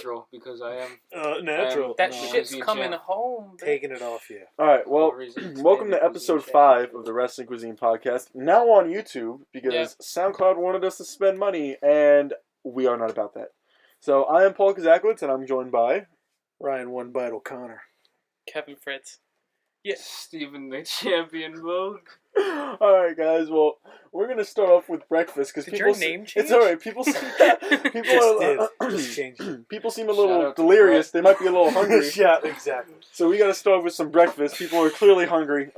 natural because I am natural. That shit's coming home. Taking it off you. All right, well, welcome to episode 5 of the Wrestling Cuisine Podcast. Now on YouTube because SoundCloud wanted us to spend money, and we are not about that. So I am Paul Kazuchika, and I'm joined by Ryan One Bite O'Connor, Kevin Fritz. Yes, Stephen the Champion Vogue. All right, guys. Well, we're gonna start off with breakfast because people. Your name change? It's all right. People seem people seem a little delirious. They might be a little hungry. Yeah, exactly. So we got to start with some breakfast. People are clearly hungry.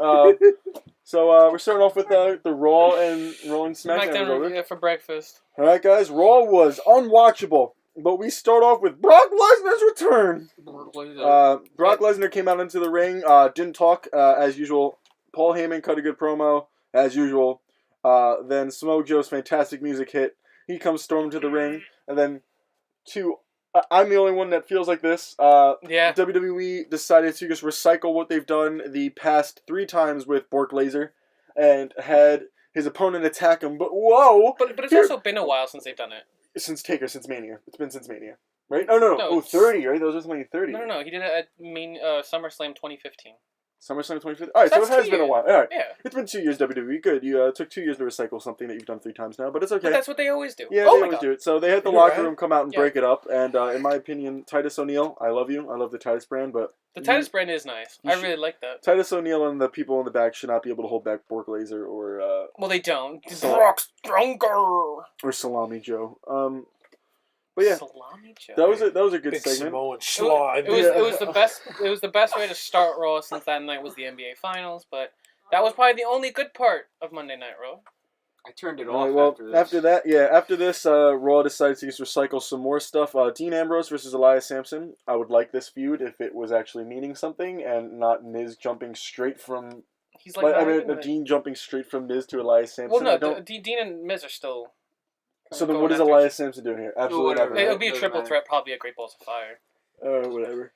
So we're starting off with the Raw and Smackdown for breakfast. All right, guys. Raw was unwatchable, but we start off with Brock Lesnar's return. Brock Lesnar came out into the ring. Didn't talk as usual. Paul Heyman cut a good promo as usual. Then Smoke Joe's fantastic music hit. He comes storming to the ring, and then I'm the only one that feels like this. WWE decided to just recycle what they've done the past 3 times with Brock Lesnar, and had his opponent attack him. But whoa! But it's also been a while since they've done it. Since Mania. It's been since Mania, right? Oh no. 30, right? That was just only 30. No. He did it at SummerSlam 2015. SummerSlam 2015. All right, so it has been a while. All right, yeah. It's been 2 years. WWE, good. You took 2 years to recycle something that you've done 3 times now, but it's okay. But that's what they always do. Yeah, they always do it. So they had the locker room come out and break it up, and in my opinion, Titus O'Neil, I love you. I love the Titus brand, but the Titus brand is nice. I really like that. Titus O'Neil and the people in the back should not be able to hold back Brock Lesnar or well, they don't. Brock's stronger. Or Salami Joe. But yeah, Salami Joe. That was a good Big segment. It was the best way to start Raw since that night was the NBA Finals, but that was probably the only good part of Monday Night Raw. I turned it off after this. Raw decided to just recycle some more stuff. Dean Ambrose versus Elias Sampson. I would like this feud if it was actually meaning something and not Miz jumping straight from. He's like Dean jumping straight from Miz to Elias Sampson. Well, no, Dean and Miz are still. So then what is Elias Sampson doing here? Absolutely whatever. nothing. It'll be a triple threat, probably a Great Balls of Fire. Whatever.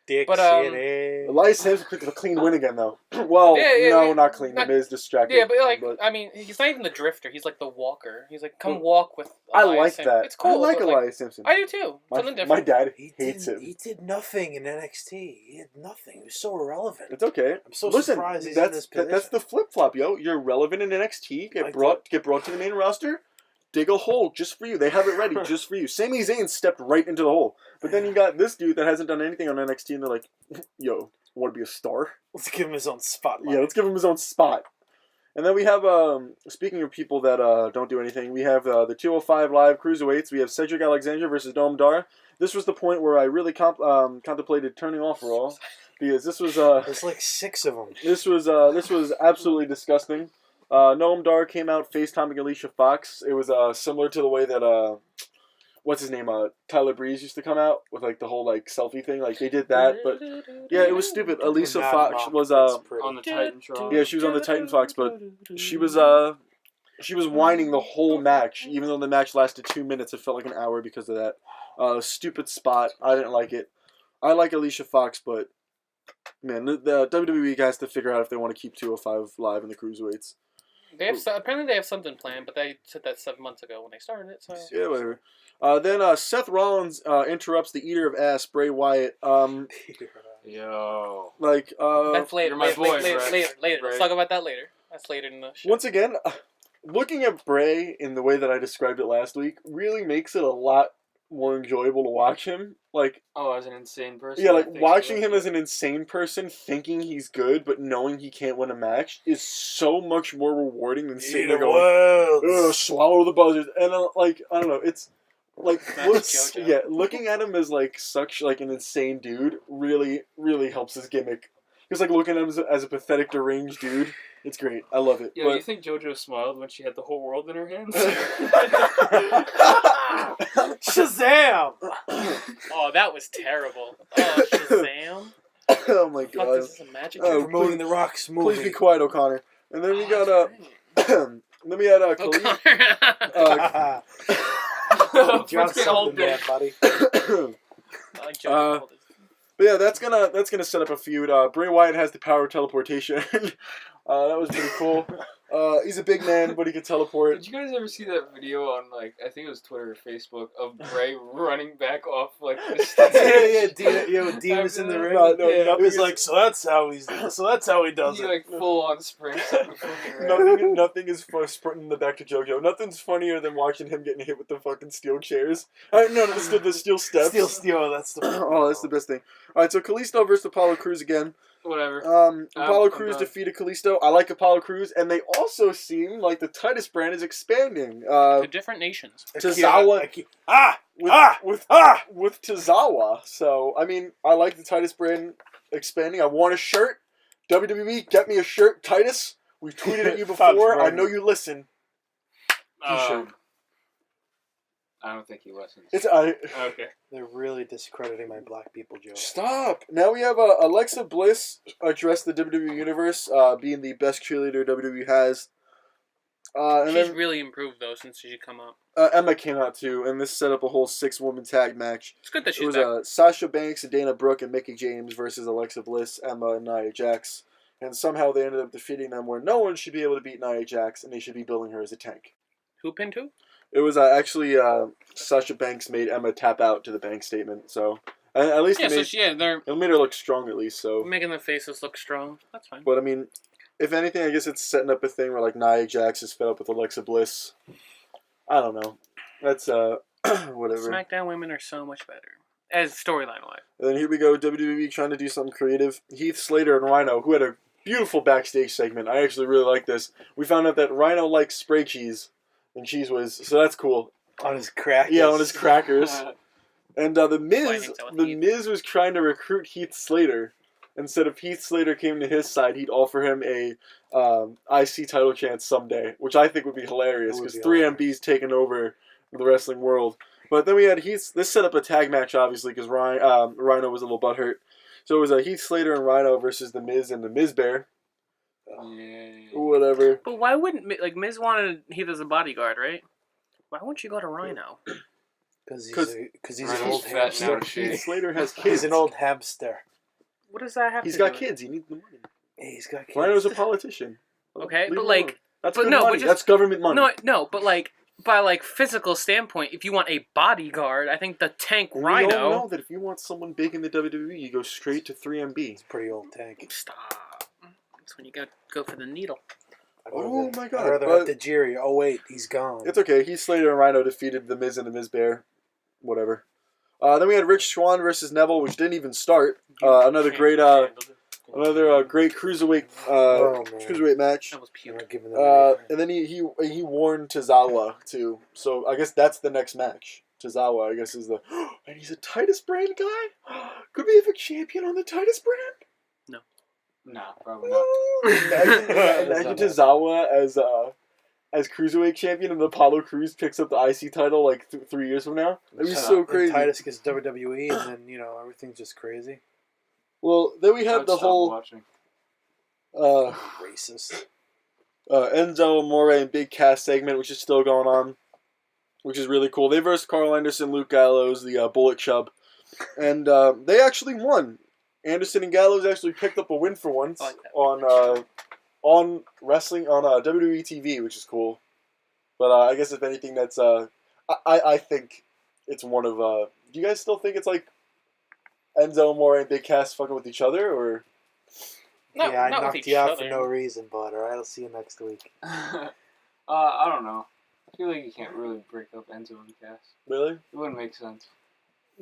Elias Sampson picked a clean win again, though. Well, not clean. The Miz distracted. Yeah, but I mean, he's not even the drifter. He's like the walker. He's like, come walk with Elias I like Sampson. that. It's cool. I like Elias Sampson. I do too. Something different. My dad hates him. He did nothing in NXT. He had nothing. He was so irrelevant. It's okay. I'm so surprised he's in this position. That's the flip-flop, yo. You're relevant in NXT. Get brought to the main roster. Dig a hole just for you. They have it ready just for you. Sami Zayn stepped right into the hole. But then you got this dude that hasn't done anything on NXT, and they're like, yo, want to be a star? Let's give him his own spotlight. Yeah, let's give him his own spot. And then we have, speaking of people that don't do anything, we have the 205 Live Cruiserweights. We have Cedric Alexander versus Noam Dar. This was the point where I really contemplated turning off Raw, because this was... There's like 6 of them. This was absolutely disgusting. Noam Dar came out FaceTiming Alicia Fox. It was similar to the way that what's his name, Tyler Breeze used to come out with like the whole like selfie thing. Like they did that, but yeah, it was stupid. Alicia Fox was on the Titantron. Yeah, she was on the Titan Fox, but she was whining the whole match, even though the match lasted 2 minutes. It felt like an hour because of that stupid spot. I didn't like it. I like Alicia Fox, but man, the WWE has to figure out if they want to keep 205 Live in the Cruiserweights. Apparently they have something planned, but they said that 7 months ago when they started it. So yeah, whatever. Then Seth Rollins interrupts the Eater of Ass, Bray Wyatt. Yo, like that's later. Later. Right. Let's talk about that later. That's later in the show. Once again, looking at Bray in the way that I described it last week really makes it a lot more enjoyable to watch him. Like, as an insane person. Yeah, like watching him as an insane person, thinking he's good, but knowing he can't win a match is so much more rewarding than sitting there going, swallow the buzzers. And I don't know, it's like, looking at him as like such like an insane dude really, really helps his gimmick. Because like looking at him as a pathetic, deranged dude, it's great. I love it. Yeah, you think JoJo smiled when she had the whole world in her hands? Shazam! Oh, that was terrible. Oh, Shazam! Oh my god! This is a magic promoting the Rock's movie. Please be quiet, O'Connor. And then we got then we had O'Connor. John something there, buddy. I like JoJo. But yeah, that's gonna set up a feud. Bray Wyatt has the power of teleportation. That was pretty cool. He's a big man, but he can teleport. Did you guys ever see that video on, like, I think it was Twitter or Facebook, of Bray running back off, like, the stage? With Demas in the ring. No, It was like, so that's how he does He, it. like, full on sprints up before he ran. Nothing is fun sprinting the back to JoJo. Nothing's funnier than watching him getting hit with the fucking steel chairs. The steel steps. Steel, that's the Oh, that's the best thing. All right, so Kalisto versus Apollo Crews again. Whatever. Apollo I'm Crews done. defeated Kalisto. I like Apollo Crews, and they also seem like the Titus brand is expanding. To different nations. Tozawa with Tozawa. So I mean, I like the Titus brand expanding. I want a shirt. WWE, get me a shirt, Titus. We've tweeted at you before. I know you listen. T-shirt. I don't think he listens. Okay. They're really discrediting my black people joke. Stop. Now we have Alexa Bliss address the WWE Universe, being the best cheerleader WWE has. And She's then really improved, though, since she come up. Emma came out too, and this set up a whole 6-woman tag match. It's good that It she's was back. Sasha Banks and Dana Brooke and Mickie James versus Alexa Bliss, Emma, and Nia Jax. And somehow they ended up defeating them where no one should be able to beat Nia Jax, and they should be building her as a tank. Who pinned who? It was actually Sasha Banks made Emma tap out to the bank statement, so at least Yeah, it made her look strong at least. So making their faces look strong. That's fine. but I mean, if anything, I guess it's setting up a thing where like Nia Jax is fed up with Alexa Bliss. I don't know. That's whatever. SmackDown women are so much better as storyline wise. And then here we go, WWE trying to do something creative. Heath Slater and Rhino, who had a beautiful backstage segment. I actually really like this. We found out that Rhino likes spray cheese. And Cheese Whiz, so that's cool. On his crackers. Yeah, on his crackers. And the Miz Heath. was trying to recruit Heath Slater. Instead of Heath Slater came to his side, he'd offer him a IC title chance someday, which I think would be hilarious because 3MB's taken over the wrestling world. But then we had Heath. This set up a tag match, obviously, because Rhino was a little butthurt. So it was Heath Slater and Rhino versus the Miz and the Miz Bear. Yeah. Whatever. But why wouldn't Miz wanted Heath as a bodyguard, right? Why wouldn't you go to Rhino? Because he's an old fat hamster. now. Heath Slater has kids. He's an old hamster. What does that have He's to got do? kids. He needs the money. Yeah, he's got kids. Rhino's a politician. Okay, Leave but him like, alone. That's but good no, money. but just- That's government money. no, but like by like physical standpoint, if you want a bodyguard, I think the tank We Rhino. all know that if you want someone big in the WWE, you go straight to 3MB. He's a pretty old tank. Stop. That's when you go for the needle. Oh my God, I'd rather but- have Tajiri. Oh wait, he's gone. It's okay. Heath Slater and Rhino defeated the Miz and the Miz Bear. Whatever. Then we had Rich Swann versus Neville, which didn't even start. Another great cruiserweight cruiserweight match. That was You're puke. not giving them And then he warned Tozawa too. So I guess that's the next match. Tozawa, I guess, is the and he's a Titus brand guy. Could we have a champion on the Titus brand? Nah, probably not. Imagine Tozawa as cruiserweight champion, and Apollo Crews picks up the IC title like 3 years from now. That'd be so crazy. Titus gets WWE, and then everything's just crazy. Well, then we I'd had the stop whole watching. Racist. Enzo Amore and Big Cass segment, which is still going on, which is really cool. They versed Carl Anderson, Luke Gallows, the Bullet Chub, and they actually won. Anderson and Gallows actually picked up a win for once I like that. on wrestling on WWE TV, which is cool. But I guess if anything, that's I think it's one of. Do you guys still think it's like Enzo Amore and Big Cass fucking with each other, or? No, I not with knocked each you out other. for no reason, bud. Alright, I'll see you next week. I don't know. I feel like you can't really break up Enzo and Cass. Really? It wouldn't make sense.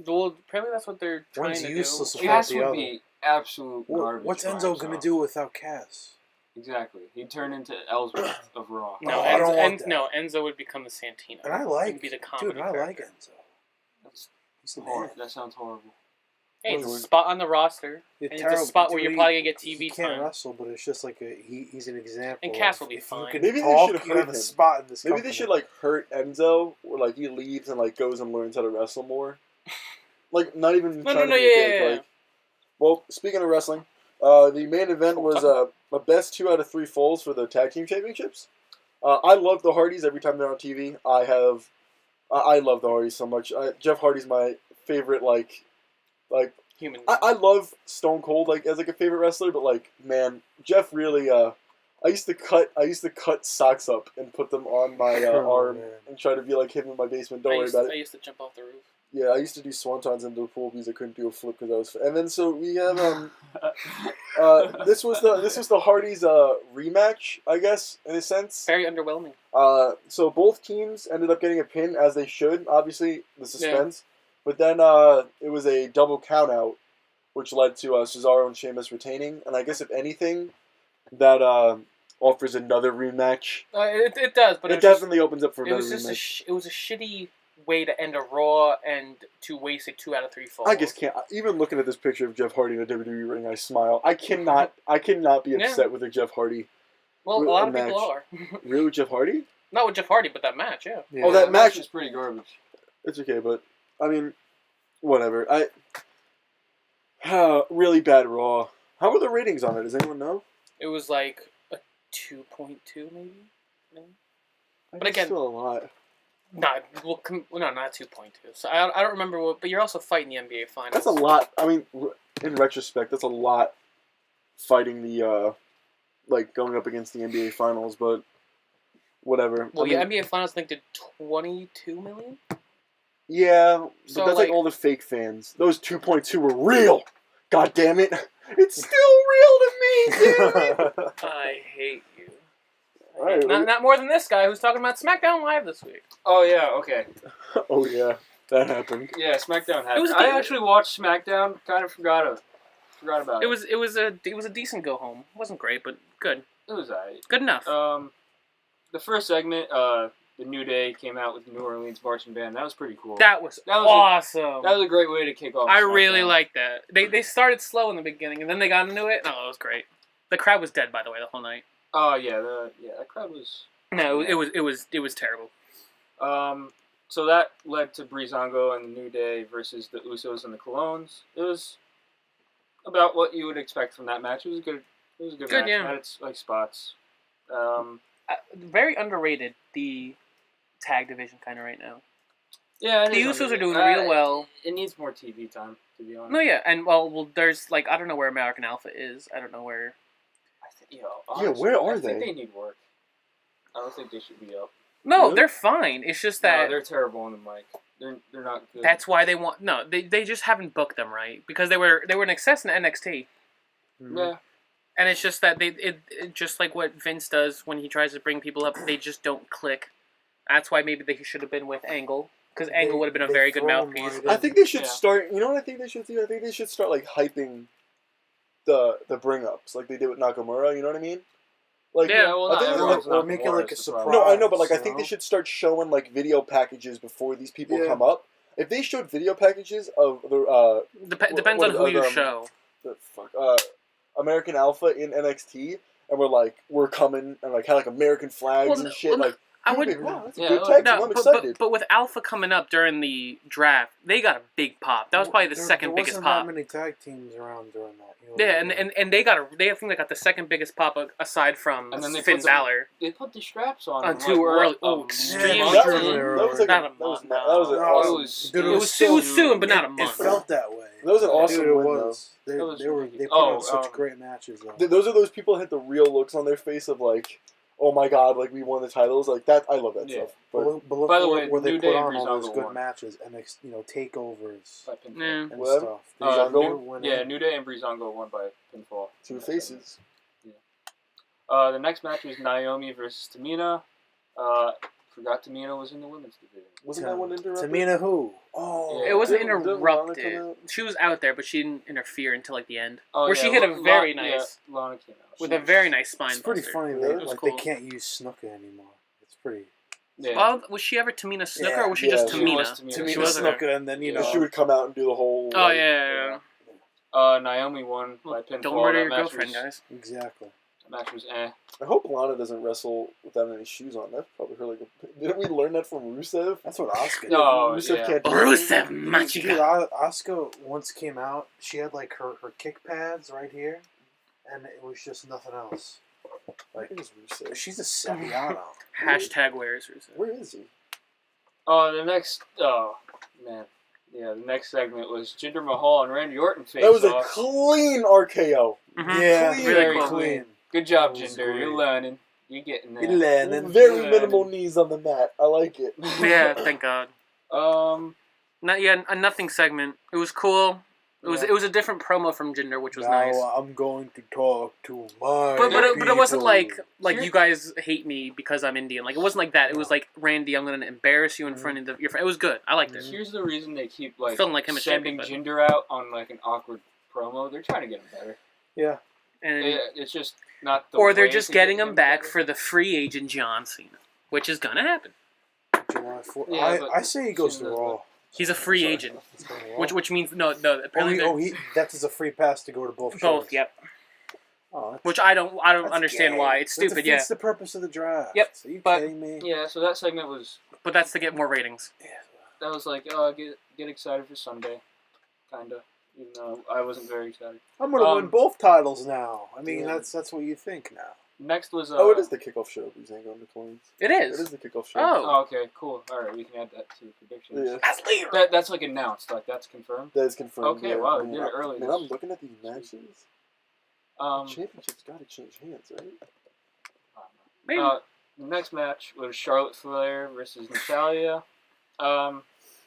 Well, apparently that's what they're trying One's to useless do. without Cass the would other. be absolute garbage. What's by Enzo gonna himself. do without Cass? Exactly. He'd turn into Ellsworth of Raw. No, I don't want that. Enzo would become the Santino. And I He'd like, be the dude, comedy I like character. Enzo. That's He's the horrible. man. That sounds horrible. Hey, it's a spot on the roster. You're And it's a terrible, spot where dude. you're probably gonna get He TV can't time. wrestle, but it's just like he's an example. And Cass of will be if fine. You can Maybe they talk, should you hurt have a him. spot in this Maybe company. they should like hurt Enzo, where like he leaves and like goes and learns how to wrestle more. Like not even. No, trying no, to be a dick, yeah. like- Well, speaking of wrestling, the main event was a best 2 out of 3 falls for the tag team championships. I love the Hardys every time they're on TV. I love the Hardys so much. Jeff Hardy's my favorite. Like Human. I love Stone Cold like as like a favorite wrestler, but like man, Jeff really I used to cut socks up and put them on my arm man. and try to be like him in my basement. Don't I worry used, about I it. used to jump off the roof. Yeah, I used to do swantons into the pool because I couldn't do a flip because I was. And then so we have this was the Hardys rematch, I guess, in a sense. Very underwhelming. So both teams ended up getting a pin as they should. Obviously, the suspense. But then it was a double count out, which led to Cesaro and Sheamus retaining. And I guess if anything, that offers another rematch. It does, but It definitely opens up for it another was just rematch. it was a shitty way to end a Raw and to waste a 2 out of 3 falls. I just can't. Even looking at this picture of Jeff Hardy in a WWE ring, I smile. I cannot be upset with a Jeff Hardy. Well, a lot of people match. are. Really, with Jeff Hardy? Not with Jeff Hardy, but that match, yeah. Oh, that match is pretty garbage. It's okay, but I mean, whatever. Really bad Raw. How were the ratings on it? Does anyone know? It was like a 2.2 maybe. No? But That's again, still a lot. not 2.2. So I don't remember what. But you're also fighting the NBA finals. That's a lot. I mean, in retrospect, that's a lot. Fighting the going up against the NBA finals, but whatever. Well, I mean, NBA finals I think did 22 million. yeah, but So, that's like all the fake fans. Those 2.2 were real. God damn it! It's still real to me. Damn it. I hate you. All right, Not more than this guy who's talking about SmackDown Live this week. Oh yeah, okay. Oh yeah, that happened. Yeah, SmackDown happened. was a I good- actually watched SmackDown. Kind of forgot about it. It was a decent go home. It wasn't great, but good. It was alright. Good enough. The first segment, the New Day came out with the New Orleans marching band. That was pretty cool. that was that was awesome. That was a great way to kick off. I really SmackDown. liked that. They started slow in the beginning, and then they got into it. Oh, it was great. The crowd was dead, by the way, the whole night. Oh yeah, that crowd was. No, it was terrible. So that led to Breezango and the New Day versus the Usos and the Colognes. It was about what you would expect from that match. It was a good match. Yeah. It had its spots. Very underrated, the tag division kind of right now. Yeah, it The is Usos are doing underrated. real well. It needs more TV time, to be honest. No, yeah, and well, there's I don't know where American Alpha is. I don't know where. Honestly, where are I think they? they need work. I don't think they should be up. No, Really? they're fine. It's just that No, they're terrible on the mic. They're not good. that's why they want. No, they just haven't booked them right because they were an excess in NXT. Yeah. And it's just that it just like what Vince does when he tries to bring people up, they just don't click. That's why maybe they should have been with Angle, because Angle would have been a They very good throw 'em mouthpiece. right I think they should Yeah. start. You know what I think they should do? I think they should start hyping the bring ups like they did with Nakamura. You know what I mean? Like, Yeah, well, I not think everyone's or make it Nakamura, like a is the problem. surprise. no, I know, but I you think they know? should start showing video packages before these people Yeah. come up. If they showed video packages of Depends what on who you other, show. the fuck American Alpha in NXT, and we're coming and had American flags Well, and shit well, I people would. would be, wow, that's a Yeah, good like- tag team. No, I'm but excited. with Alpha coming up during the draft, they got a big pop. That was probably the second there biggest wasn't pop. that many tag teams around during that. You know, Yeah, and they I think they got the second biggest pop aside from And then they Finn put Balor. They put the straps on. On them, too early. what, Oh, a extremely month that early. was, in? that was like Not a that was month, that was an no. awesome. Dude, It was soon, but not a It month. felt that way. That was an awesome Dude, it win, was. That was They put ridiculous. on such Oh, great matches though. Those are those people that had the real looks on their face of oh my god, we won the titles. That I love that Yeah. stuff. But look By the where, way, where they New put Day on and all those Breezango good won. matches and takeovers By pinfall. Yeah. and Well, stuff. Breezango? They were winning. Yeah, New Day and Breezango won by pinfall. Two faces. The next match was Naomi versus Tamina. Forgot Tamina was in the women's division. Wasn't that one interrupted? Tamina who? Oh, Yeah. It wasn't Didn't Lana come interrupted. out? She was out there, but she didn't interfere until the end, Oh, where yeah, she hit a very yeah, nice Lana came out. with a very nice spine. It's pretty buster. funny. Really? They It was they cool. can't use Snuka anymore. It's pretty. Yeah. Well, was she ever Tamina Snuka Yeah. or was she Yeah, just she Tamina? was Tamina. Tamina She wasn't there. Snuka, and then Yeah. She would come out and do the whole. Oh yeah. Naomi won by Well, pinfall. don't murder That your match girlfriend, was, guys. Exactly. That match was eh. I hope Lana doesn't wrestle without any shoes on. That's probably her Didn't we learn that from Rusev? That's what Asuka. No, Rusev yeah. can't do Rusev Dude, Machika. Asuka once came out. She had her kick pads right here, and it was just nothing else. I think it's Rusev. She's a Saviano. Hashtag where's Rusev? Where is he? The next segment was Jinder Mahal and Randy Orton face That was a off. clean RKO. Mhm. Yeah, Clean, very cool. clean. Good job, That was Jinder. You're great. learning. You're getting there. Very Yeah. minimal knees on the mat. I like it. Yeah, thank God. A nothing segment. It was cool. It was a different promo from Jinder, which was nice. I'm going to talk to my But it wasn't people. like you guys hate me because I'm Indian. Like it wasn't like that. It was like, Randy, I'm gonna embarrass you in front of your friend. It was good. I liked it. Here's the reason they keep Feeling like him as sending champion, Jinder out on like an awkward promo. They're trying to get him better. Yeah. And It's just not. or they're way just to getting get him back better. for the free agent John Cena, which is gonna happen. July 4th. Yeah, but I say he goes to Cena does Raw. He's a free Sorry. agent, He's going to Raw. which means no. Apparently That is a free pass to go to both shows. both. Yep. Oh, that's, Which I don't that's understand gay. why. It's That stupid. Yeah. defeats the purpose of the draft. Yep, Are you but- kidding me? Yeah, so that segment was. But that's to get more ratings. That was like, get excited for Sunday, kinda. Even though I wasn't very excited. I'm gonna win both titles now. I mean, Yeah. that's what you think now. Next was. Oh, it is the kickoff show. Breezango and the Clones. It It is. is the kickoff show. Oh. Oh, okay, cool. All right, we can add that to the predictions. Yeah. That's later. That's like announced. Like that's confirmed. That is confirmed. Okay, yeah. wow, they Man, did it early. Man, I'm looking at these matches. The championship's got to change hands, right? Maybe. Next match was Charlotte Flair versus Natalia.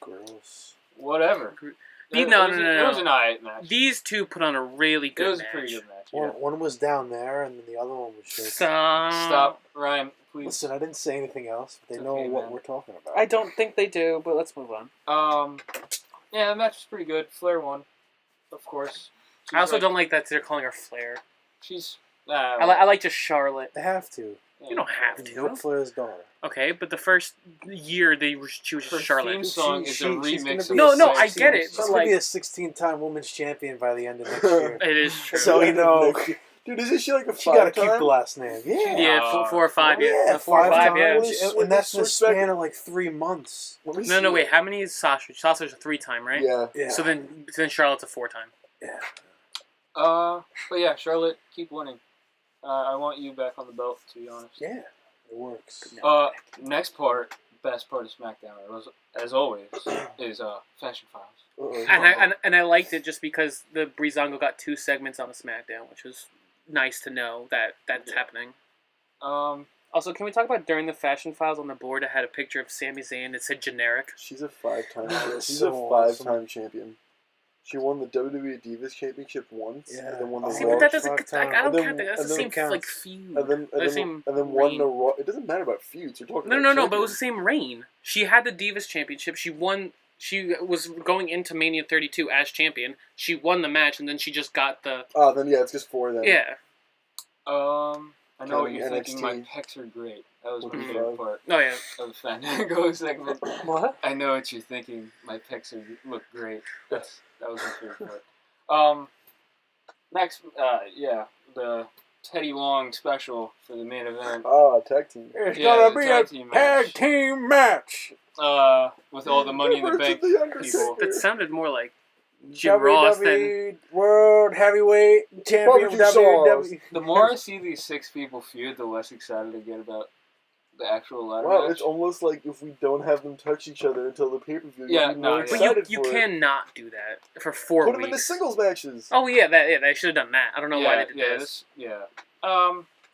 Gross. Whatever. No. It was an alright match. These two put on a really good It was match. a pretty good match. Yeah. One was down there, and then the other one was just. Stop, Ryan, please. Listen, I didn't say anything else, but they It's know okay, what man. we're talking about. I don't think they do, but let's move on. Yeah, the match was pretty good. Flair won, of course. I also don't like that they're calling her Flair. She's. I like just Charlotte. They have to. You don't have It's to. Ric Flair's daughter. Okay, but the first year she was Her just Charlotte. theme song is a she's gonna remix. be of No, the no, same I get it, She's but gonna like be a 16-time women's champion by the end of next year. it is true. So you know, Dude, isn't she like a she got to five-time? keep the last name. Yeah. Yeah, 4 or 5. Yeah, 4 or 5. five Yeah. times, and that's in the span of like 3 months. Let me No, see. wait. How many is Sasha? Sasha's a 3-time, right? Yeah. Yeah. So then Charlotte's a 4-time. Yeah. But yeah, Charlotte, keep winning. I want you back on the belt, to be honest. Yeah. It works. Next part, best part of SmackDown, was, as always, is Fashion Files. Uh-oh. And I liked it just because the Breezango got 2 segments on the SmackDown, which was nice to know that that's happening. Also, can we talk about during the Fashion Files on the board? It had a picture of Sami Zayn that said generic. She's a 5-time. That's She's so a 5-time champion. She won the WWE Divas Championship once, Yeah. and then won the See, Raw. but that doesn't. five-time. I don't And then- count that. That's and the then same counts. feud. and then won the Raw. It doesn't matter about feuds. You're talking. No, about no, but it was the champions. same reign. She had the Divas Championship. She won. She was going into Mania 32 as champion. She won the match, and then she just got the. Oh, then yeah, it's just 4 then. Yeah. I know what you're Counting thinking. My NXT. pecs are great. That was my Mhm. favorite part Oh yeah. of the Fandango segment. What? I know what you're thinking. My pecs look great. That was my favorite part. Next, the Teddy Long special for the main event. Oh, tag team. It's Yeah, gonna the be tag a team tag match. team match. With all the Money in the Versus Bank the Undertaker. people. That sounded more like Jim Ross than. WWE World Heavyweight Champion. Barbecue sauce. WWE. The more I see these 6 people feud, the less excited I get about the actual ladder Wow, match. it's almost like if we don't have them touch each other until the pay-per-view, Yeah, you'll be no, more yeah. But excited you for it. cannot do that for 4 Put weeks. them in the singles matches. Oh yeah, they should have done that. I don't know why they did this.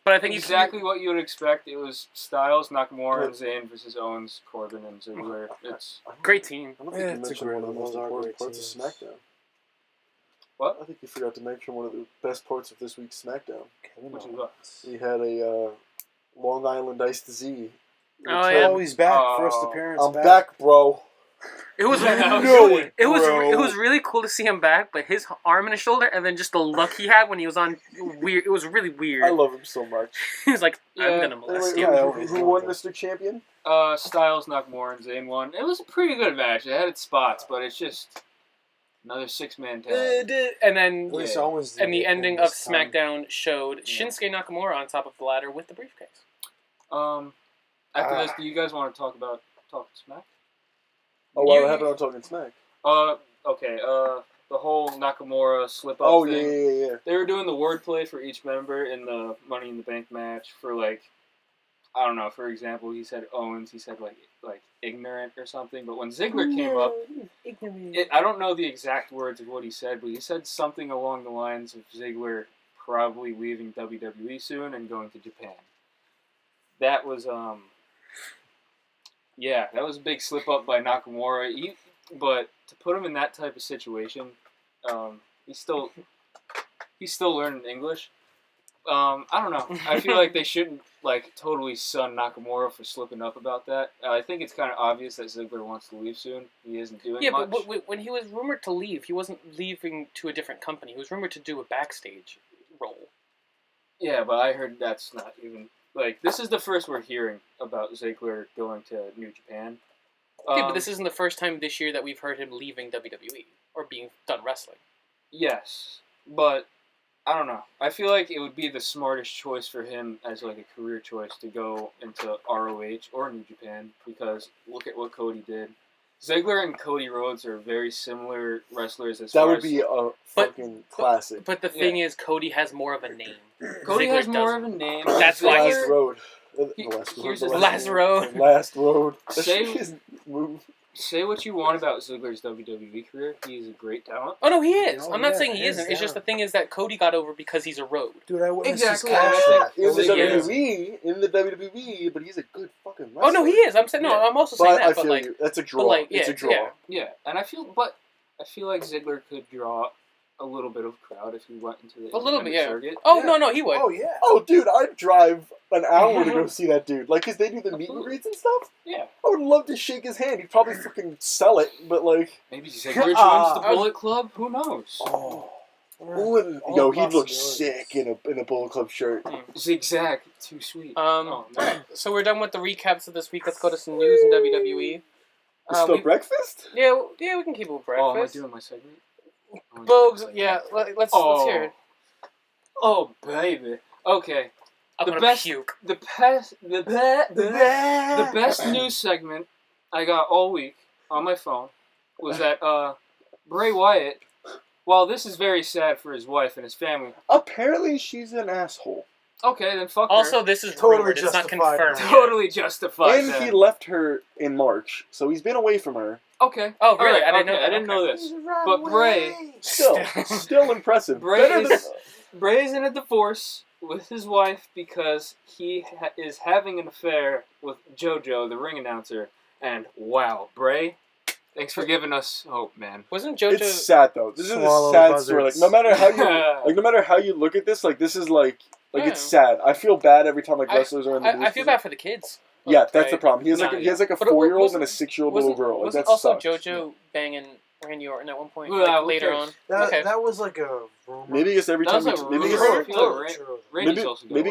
But I think Exactly what you would expect. It was Styles, Nakamura, and Zayn versus Owens, Corbin, and Ziggler. It's great team. I don't Yeah, think you it's a mentioned great one of the one. most Those are important great parts of teams. SmackDown. What? I think you forgot to mention one of the best parts of this week's SmackDown. which is what? We had a Long Island Iced Z. Oh, yeah. Oh, he's back. Oh. First appearance. I'm back, bro. It was No, it was bro. it was really cool to see him back, but his arm and his shoulder, and then just the look he had when he was on weird. It was really weird. I love him so much. He was like, "I'm Yeah. gonna molest Anyway, you." I who always won, love Mr. Champion? Styles, Nakamura, and Zayn won. It was a pretty good match. It had its spots, but it's just another 6-man tag. And then At least Yeah. Owens did and the it ending this of time. SmackDown showed Yeah. Shinsuke Nakamura on top of the ladder with the briefcase. After this, do you guys want to talk Smack? Oh, wow, You- what happened on Talking Smack? Okay. The whole Nakamura slip up Oh, thing. yeah. They were doing the wordplay for each member in the Money in the Bank match for like, I don't know. For example, he said Owens. He said like ignorant or something. But when Ziggler came up, I don't know the exact words of what he said, but he said something along the lines of Ziggler probably leaving WWE soon and going to Japan. That was that was a big slip up by Nakamura. But to put him in that type of situation, he's still learning English. I don't know. I feel like they shouldn't totally sun Nakamura for slipping up about that. I think it's kind of obvious that Ziggler wants to leave soon. He isn't doing much. Yeah, but when he was rumored to leave, he wasn't leaving to a different company. He was rumored to do a backstage role. Yeah, but I heard that's not even this is the first we're hearing about Ziggler going to New Japan. Okay, but this isn't the first time this year that we've heard him leaving WWE or being done wrestling. Yes, but I don't know. I feel like it would be the smartest choice for him as a career choice to go into ROH or New Japan, because look at what Cody did. Ziggler and Cody Rhodes are very similar wrestlers as that far would as... be a fucking classic. But the thing is, Cody has more of a name. Cody Ziggler has more doesn't. of a name. That's why he's... Last road. Last road. Say what you want about Ziggler's WWE career. He's a great talent. Oh, no, he is. Oh, I'm not yeah, saying he hands isn't. It's just down. the thing is that Cody got over because he's a road. Dude, I witnessed Exactly. his cash In the Yeah. WWE, but he's a good fucking wrestler. Oh, no, he is. I'm saying no. Yeah. I'm also saying But I that. feel you. That's a draw. It's a draw. Yeah, and I feel like Ziggler could draw a little bit of crowd if he went into the A little bit, independent yeah. circuit. Oh, Yeah. no, he would. Oh, yeah. Oh, dude, I'd drive an hour to go see that dude. Because they do the meet and greets and stuff. Yeah. I would love to shake his hand. He'd probably fucking sell it, but Maybe Ziggler joins the Bullet Club. Who knows? He'd look sick in a Bullet Club shirt. Zigzag, too sweet. Man. So we're done with the recaps of this week. Let's go to some news in WWE. Still breakfast? Yeah, we can keep it with breakfast. Oh, am I doing my segment? Bogues, yeah, let's hear it. Oh, baby. Okay. I'm The gonna best- puke. The best news segment I got all week on my phone was that Bray Wyatt, while this is very sad for his wife and his family. Apparently she's an asshole. Okay, then fuck her. Also, this is Totally rumored. It's not justified. confirmed. Totally justified. And then. he left her in March, so he's been away from her. Okay. Oh, really? Alright, I didn't know that. I didn't know Okay. this. But Bray... Still impressive. Bray is in a divorce with his wife because he is having an affair with JoJo, the ring announcer. And wow, Bray, thanks for giving us hope, man. Wasn't JoJo... It's sad though. This is a sad story. No matter how you look at this, this is it's sad. I feel bad every time wrestlers are in the news. I feel bad for the kids. Yeah, that's the problem. He has a But 4-year-old and a 6-year-old little girl. Wasn't That also sucks. JoJo banging Randy Orton at one point, Yeah, later on? That was a rumor. Maybe it's every time. Maybe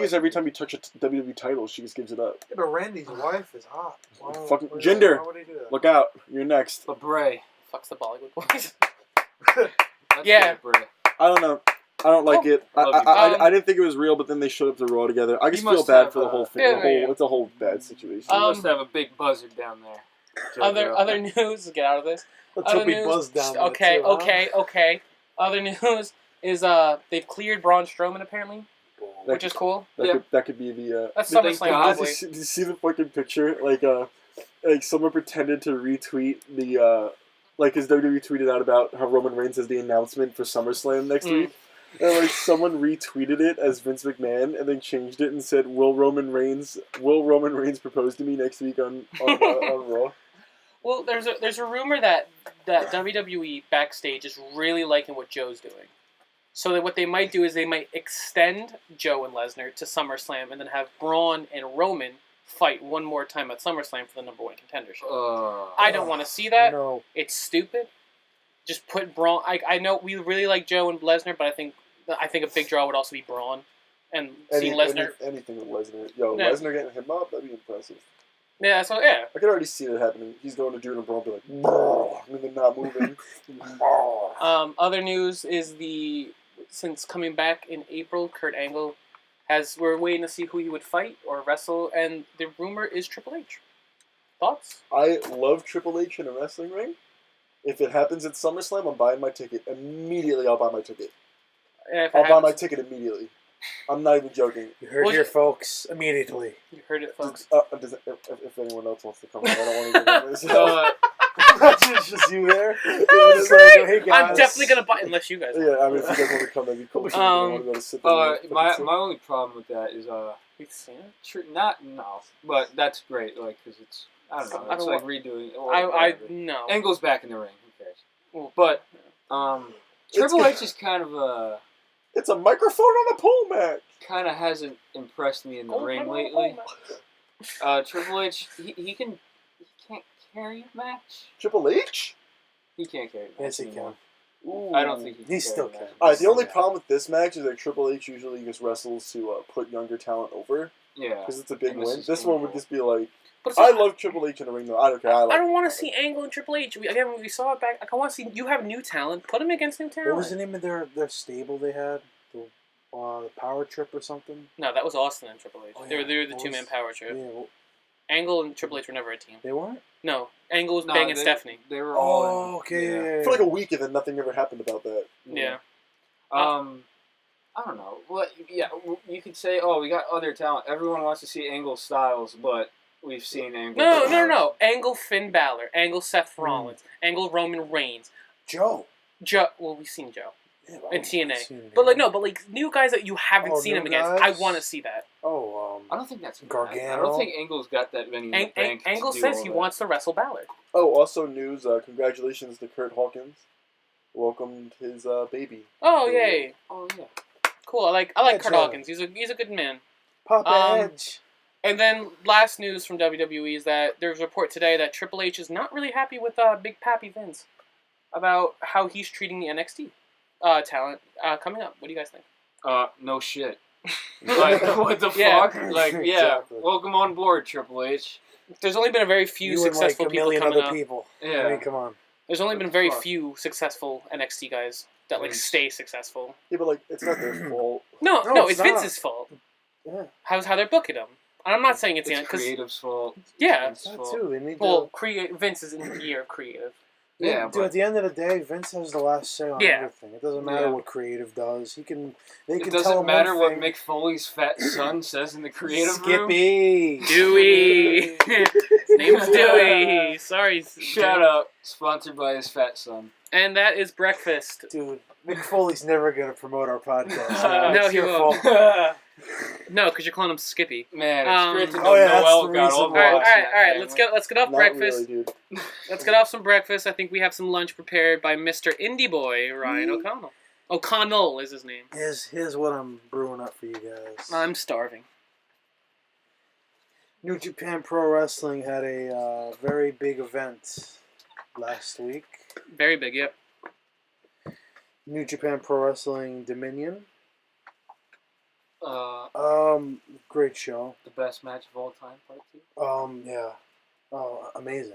it's every time you touch a WWE title, she just gives it up. Yeah, but Randy's wife is hot. Fucking Jinder. Why would he do that? Look out! You're next. But Bray. Fucks the Bollywood boys. Yeah. Bray. I don't know. I don't like it. I didn't think it was real, but then they showed up to Raw together. I just feel bad for the whole thing. It's a whole bad situation. You must have a big buzzard down there. Other news. Get out of this. Let's hope he buzzed down. Okay. Other news is they've cleared Braun Strowman apparently, which is cool. That could be the. That's SummerSlam probably. Did you see the fucking picture? Like someone pretended to retweet the his WWE tweeted out about how Roman Reigns has the announcement for SummerSlam next week. And someone retweeted it as Vince McMahon and then changed it and said, Will Roman Reigns propose to me next week on Raw? Well, there's a rumor that WWE backstage is really liking what Joe's doing. So that what they might do is they might extend Joe and Lesnar to SummerSlam and then have Braun and Roman fight one more time at SummerSlam for the number 1 contendership. I don't want to see that. No. It's stupid. Just put Braun. I know we really like Joe and Lesnar, but I think a big draw would also be Braun and seeing Lesnar. Anything with Lesnar. Lesnar getting him up, that'd be impressive. Yeah, so yeah. I could already see it happening. He's going to Drew and Braun, be like, and then not moving. Other news is since coming back in April, Kurt Angle we're waiting to see who he would fight or wrestle, and the rumor is Triple H. Thoughts? I love Triple H in a wrestling ring. If it happens at SummerSlam, I'm buying my ticket. Immediately, I'll buy my ticket. I'll buy my ticket immediately. I'm not even joking. You heard it here, folks. Immediately. You heard it, folks. If anyone else wants to come, I don't want to do this. It's just you there. That's right. Hey, guys. I'm definitely gonna buy unless you guys. Yeah, I mean, if you guys want to come, that'd be cool. My only problem with that is We've seen it. but that's great. Like, because it's I don't know. It's like redoing. No. Angle's back in the ring. Who cares? Well, but Triple H is kind of It's a microphone on a pole match. Kind of hasn't impressed me in the ring lately. Triple H, he can't carry a match. Triple H? He can't carry a match. Yes, he anymore. can. I don't think he still can. Alright, the only problem with this match is that Triple H usually just wrestles to put younger talent over. Yeah. Because it's a big win. This cool. one would just be like, I love Triple H in the ring though. I don't care. I don't want to see Angle and Triple H. We saw it back. I want to see you have new talent. Put them against new talent. What was the name of their stable they had? The Power Trip or something? No, that was Austin and Triple H. Oh, They were the two-man Power Trip. Yeah, well, Angle and Triple H were never a team. they weren't? No, Angle was banging Stephanie. They were all. Okay. For like a week and then nothing ever happened about that. Yeah. I don't know. Well, yeah, you could say, oh, we got other talent. Everyone wants to see Angle Styles, but we've seen Angle. No. Angle Finn Balor. Angle Seth Rollins. Angle Roman Reigns. Joe. Well, we've seen Joe. Yeah, in TNA. But new guys that you haven't seen him against. I want to see that. I don't think that's Gargano. I don't think Angle's got that many. Angle says he wants to wrestle Balor. Oh, also news. Congratulations to Kurt Hawkins. Welcomed his baby. Oh yay! Oh yeah. Cool. I like Kurt Hawkins. He's a good man. Papa Edge. And then last news from WWE is that there's a report today that Triple H is not really happy with Big Pappy Vince about how he's treating the NXT talent coming up. What do you guys think? No shit. Like, what the fuck? Like, yeah, exactly. Welcome on board, Triple H. There's only been a very few successful people coming up. Yeah, I mean, come on. There's only been very few successful NXT guys that stay successful. Yeah, but it's not their fault. No, it's Vince's fault. Yeah. How they're booking him. And I'm not saying it's creative's fault. Yeah. That too. They need Vince is in the year of creative. Yeah, dude, at the end of the day, Vince has the last say on everything. It doesn't matter what creative does. It doesn't matter what Mick Foley's fat son says in the creative room. Skippy. Dewey. His name's Dewey. Sorry. Shut up. Sponsored by his fat son. And that is breakfast. Dude, Mick Foley's never going to promote our podcast. No, he won't. No, because you're calling him Skippy. Man, it's great to know Noel got all right. Let's get off breakfast. Really, Let's get off some breakfast. I think we have some lunch prepared by Mr. Indie Boy, Ryan O'Connell. O'Connell is his name. Here's what I'm brewing up for you guys. I'm starving. New Japan Pro Wrestling had a very big event last week. Very big, yep. New Japan Pro Wrestling Dominion. Great show. The best match of all time, part 2. Yeah. Oh, amazing.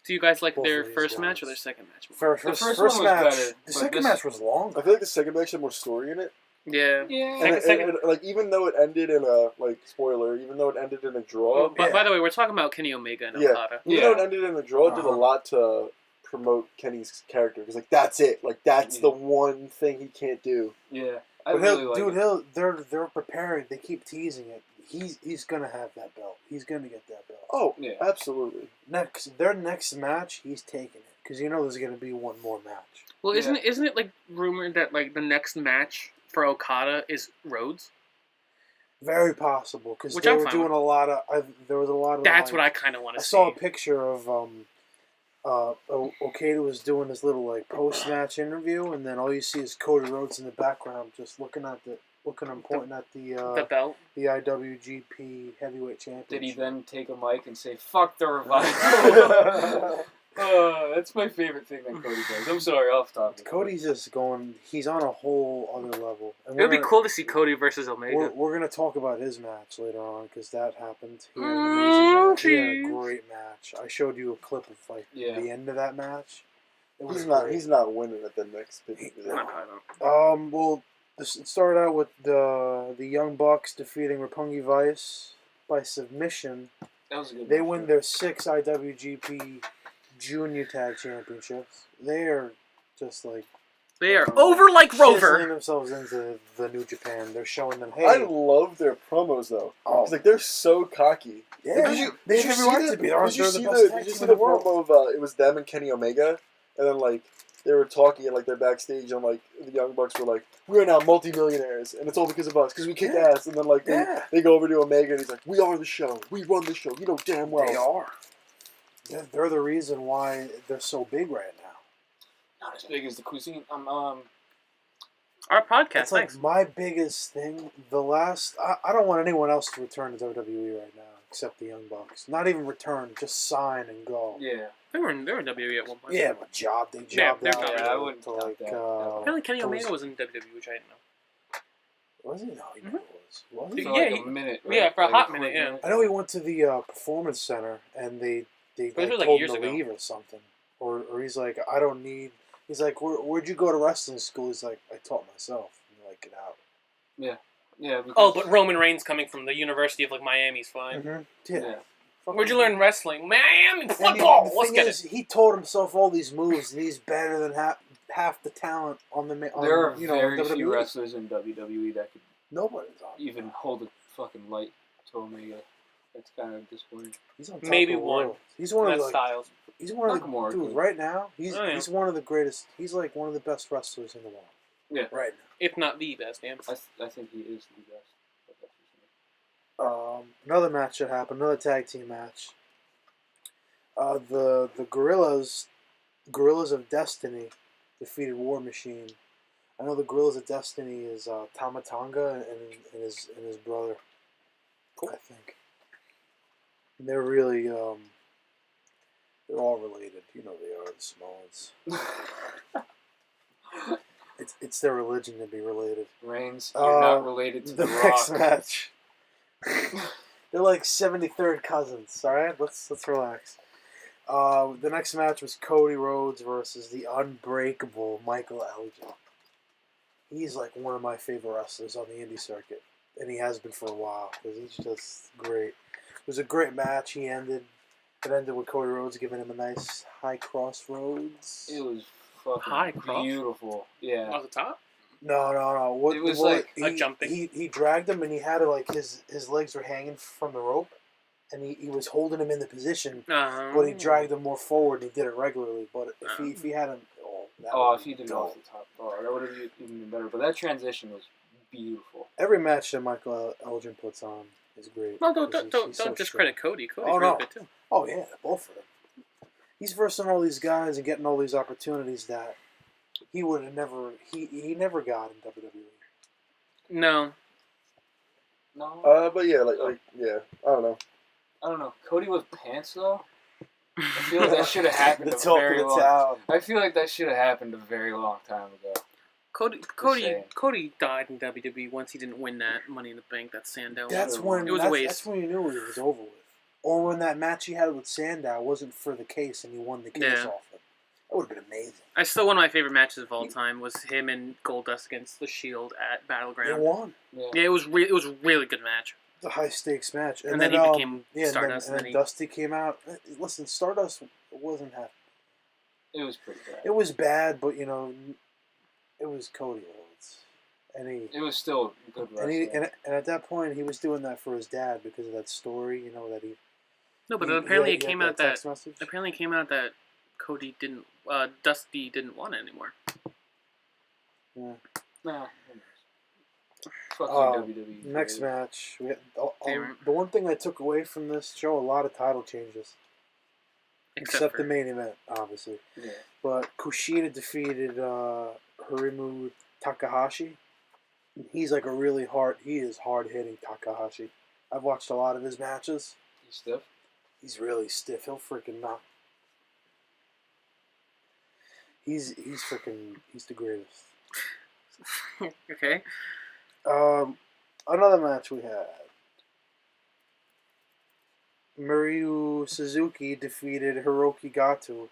Do you guys like their first match or their second match? First match. Better, the second match was long. I feel like the second match had more story in it. Yeah. And even though it ended in a spoiler, even though it ended in a draw. But by the way, we're talking about Kenny Omega and Okada. Even though it ended in a draw, it did a lot to promote Kenny's character because that's it. That's the one thing he can't do. Yeah. They're preparing. They keep teasing it. He's gonna have that belt. He's gonna get that belt. Oh yeah, absolutely. Their next match, he's taking it because there's gonna be one more match. Well, isn't it rumored that the next match for Okada is Rhodes? Very possible because they were doing a lot of. There was a lot of. That's what I kind of want to see. I saw a picture of Okada was doing his little post-match interview, and then all you see is Cody Rhodes in the background, just pointing at the belt, the IWGP Heavyweight Championship. Did he then take a mic and say "fuck the Revival"? That's my favorite thing that Cody does. I'm sorry, off topic. Cody's just going. He's on a whole other level. It would be cool to see Cody versus Omega. We're gonna talk about his match later on because that happened. He had an amazing match. He had a great match. I showed you a clip of the end of that match. He's not winning at the next pay-per-view. Well, it started out with the Young Bucks defeating Roppongi Vice by submission. That was a good. They win their 6 IWGP Junior Tag Championships. They are just They are over like Rover. Chiseling themselves into the New Japan. They're showing them, hey. I love their promos though. It's like they're so cocky. Yeah, Did you see the promo of it was them and Kenny Omega, and then like they were talking and like they're backstage and like the Young Bucks were like, we are now multi-millionaires and it's all because of us because we kick ass, and then like they go over to Omega and he's like, we are the show, we run the show, you know damn well. They are. Yeah, they're the reason why they're so big right now. Not as big as the cuisine. Our podcast. That's like my biggest thing. I don't want anyone else to return to WWE right now except the Young Bucks. Not even return, just sign and go. Yeah, they were in WWE at one point. Yeah, but they jobbed out. Yeah, I wouldn't to like that. Apparently, Kenny Omega was in WWE, which I didn't know. Was he? No, he never was. Was he? For like a minute. Right? Yeah, for a hot quick minute. Yeah. I know he went to the Performance Center and they But it was told years him to ago. leave or something. Or he's like, I don't need. He's like, where'd you go to wrestling school? He's like, I taught myself. And you're like, get out. Yeah. Oh, but Roman Reigns coming from the University of like Miami's fine. Mm-hmm. Yeah. Where'd you learn wrestling? Miami football. Let's get it. He taught himself all these moves, and he's better than half the talent on the. There are very WWE. few wrestlers in WWE that could Nobody's on even hold a fucking light to Omega. That's kind of disappointing. He's on top Maybe of the one. world. He's one of the Styles. He's one of the Nakamura dude could. right now. He's one of the greatest. He's like one of the best wrestlers in the world. Yeah. Right now. If not the best, damn. I think he is the best. Another match that happened. Another tag team match. The Gorillas of Destiny defeated War Machine. I know the Gorillas of Destiny is Tama Tonga and his brother. I think. And they're really they're all related. You know they are, the Samoans. It's their religion to be related. Reigns, you're not related to the Rock. Next match. They're like 73rd cousins. All right, let's relax. The next match was Cody Rhodes versus the unbreakable Michael Elgin. He's like one of my favorite wrestlers on the indie circuit, and he has been for a while because he's just great. It was a great match. It ended with Cody Rhodes giving him a nice high crossroads. It was fucking High cross? Beautiful. Yeah. Off the top? No. It was like jumping. He dragged him, and he had it like his legs were hanging from the rope, and he was holding him in the position, but he dragged him more forward. And he did it regularly, but if he had him, if he did it off the top, that would have even been better. But that transition was beautiful. Every match that Michael Elgin puts on is great. No, don't discredit Cody. Cody's really good too. Oh yeah, both of them. He's versing all these guys and getting all these opportunities that he would have never. He never got in WWE. No. But yeah, yeah, I don't know. Cody with pants though. I feel like that should have happened a very long. I feel like that should have happened a very long time ago. Cody died in WWE once he didn't win that Money in the Bank. That Sandow. That's when it was a waste. That's when you knew it was over with. Or when that match he had with Sandow wasn't for the case and he won the case off him. That would have been amazing. One of my favorite matches of all time was him and Goldust against the Shield at Battleground. They won. Yeah, it was a really good match. The high stakes match, and then he became Stardust. And then Dusty came out. Listen, Stardust wasn't happy. It was pretty bad. It was bad, but it was Cody Rhodes, and it was still good wrestling. And at that point, he was doing that for his dad because of that story, that he. No, but apparently it came out that Cody didn't. Dusty didn't want it anymore. Yeah. Nah. WWE. Next match, the one thing I took away from this show, a lot of title changes, except the main event, obviously. Yeah. But Kushida defeated Hiromu Takahashi. He's like he is hard hitting Takahashi. I've watched a lot of his matches. He's stiff. He's really stiff. He'll freaking knock. He's the greatest. Okay. Another match we had. Miyu Suzuki defeated Hiroki Goto